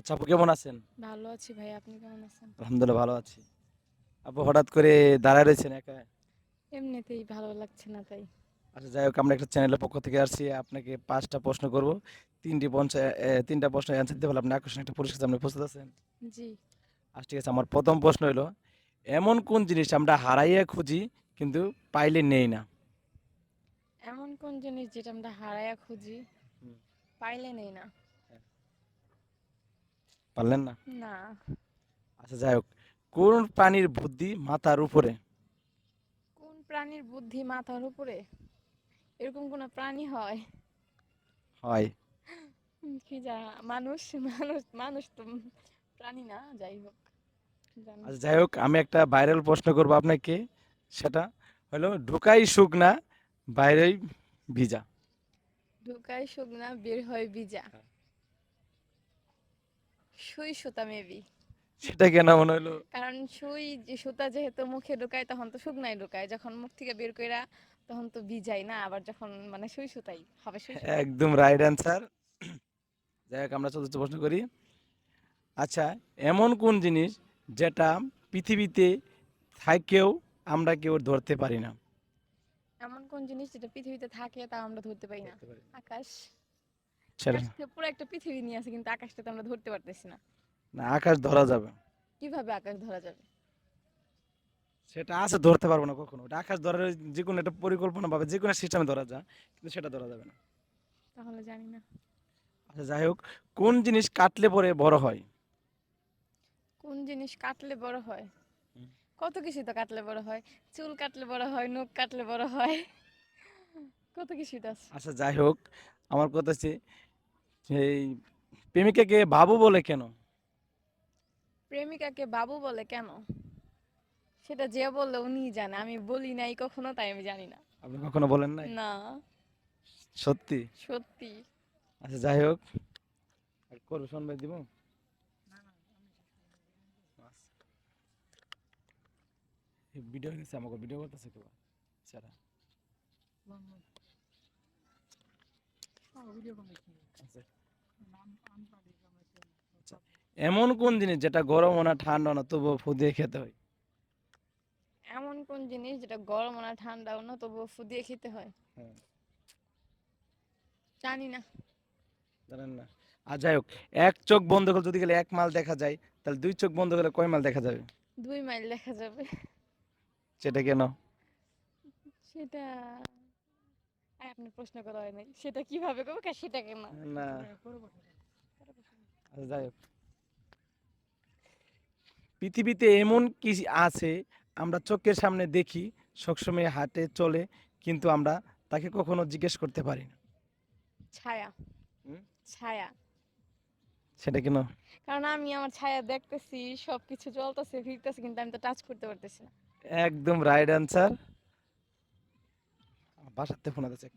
আচ্ছা আপু কেমন আছেন? ভালো আছি ভাই, আপনি কেমন আছেন? আলহামদুলিল্লাহ ভালো আছি। আপু হঠাৎ করে দাঁড়ায় রয়েছেন একা। এমনিতেই ভালো লাগছে না তাই। আচ্ছা যাই হোক, আমরা একটা চ্যানেলের পক্ষ থেকে আসছি, আপনাকে 5টা প্রশ্ন করব। 3টা প্রশ্নের অ্যান্সার দিতে পারলে আপনি আকর্ষণীয় একটা পুরস্কার সামনে প্রস্তুত আছেন? জি। আচ্ছা ঠিক আছে, আমার প্রথম প্রশ্ন হলো, এমন কোন জিনিস আমরা হারাইয়া খুঁজি কিন্তু পাইলে নেই না? এমন কোন জিনিস যেটা আমরা হারায়া খুঁজি হুম, পাইলে নেই না? হ্যাঁ, পারলেন না? না। আচ্ছা যাই হোক, কোন প্রাণীর বুদ্ধি মাথার উপরে? কোন প্রাণীর বুদ্ধি মাথার উপরে? এরকম কোন প্রাণী হয়? হয়। কি মানুষ মানুষ মানুষ তো প্রাণী না, যাই হোক জানি। আচ্ছা যাই হোক, আমি একটা ভাইরাল প্রশ্ন করবো আপনাকে। সেটা হলো, ঢুকাই শুকনা বাইরেই ভিজা। ঢুকায় শুকনা বের হয় ভিজা। সুই সুতা মেবি। সেটা কেন মনে হলো? কারণ সুই যে সুতা যেহেতু মুখে ঢুকায় তখন তো শুকনাই ঢুকায়, যখন মুখ থেকে বের কইরা তখন তো ভিজাই না, আবার যখন মানে সুই সুতাই হবে, সুই সুতা। একদম রাইট অ্যান্সার। যাই হোক, আমরা চতুর্থ প্রশ্ন করি। আচ্ছা, এমন কোন জিনিস যেটা পৃথিবীতে থাকেও আমরা কেউ ধরতে পারি না? এমন কোন জিনিস যেটা পৃথিবীতে থাকে তা আমরা ধরতে পারি না? ধরতে পারি না। আকাশ। সেটা আকাশ পুরো একটা পৃথিবী নিয়ে আছে, কিন্তু আকাশটা তো আমরা ধরতে পারতেছি না। না, আকাশ ধরা যাবে। কিভাবে আকাশ ধরা যাবে? সেটা আছে, ধরতে পারবো না কখনো। ওটা আকাশ ধরার যে কোনো একটা পরিকল্পনা ভাবে যে কোনো সিস্টেমে ধরা যায়, কিন্তু সেটা ধরা যাবে না। তাহলে জানি না। আচ্ছা যাই হোক, কোন জিনিস কাটলে পরে বড় হয়? কোন জিনিস কাটলে বড় হয়? হুম। কত কিছু তো কাটলে বড় হয়। চুল কাটলে বড় হয়, নখ কাটলে বড় হয়, কত কিছুই তো আছে। আচ্ছা যাই হোক, আমার কথা হচ্ছে, সেই প্রেমিকাকে বাবু বলে কেন? প্রেমিকাকে বাবু বলে কেন? সেটা যে বললে উনিই জানে, আমি বলি নাই কখনো, তাই আমি জানি না। আপনি কখনো বলেন নাই? না। সত্যি? সত্যি। আচ্ছা যাই হোক, করবো শুনবে দিব। ভিডিও নিচ্ছে, আমাকে ভিডিও করতেছে কেউ? সেটা আচ্ছা। আচ্ছা, এমন কোন জিনিস যেটা গরম না ঠান্ডা না তবুও ফু দিয়ে খেতে হয়? এমন কোন জিনিস যেটা গরম না ঠান্ডাও না তবুও ফু দিয়ে খেতে হয়? হ্যাঁ, জানি না। জানেন না? আর যাই হোক, এক চোখ বন্ধ করে যদি গেলে 1 মাইল দেখা যায়, তাহলে 2 চোখ বন্ধ করলে কয় মাইল দেখা যাবে? 2 মাইল দেখা যাবে। সেটা কেন? সেটা আপনার প্রশ্ন করা হয় নাই, সেটা কিভাবে করবো সেটা কেন? না। আচ্ছা যাই হোক, পৃথিবীতে এমন কি আছে আমরা চোখের সামনে দেখি, সবসময় হাঁটে চলে, কিন্তু আমরা তাকে কখনো জিজ্ঞেস করতে পারি না? ছায়া। হুম? ছায়া। সেটা কেন? কারণ আমি আমার ছায়া দেখতেছি, সবকিছু চলতেছে ফিরতেছে, কিন্তু আমি তো টাচ করতে পারতেছি না। একদম রাইট অ্যান্সার। বাসাতে ফোন আছে।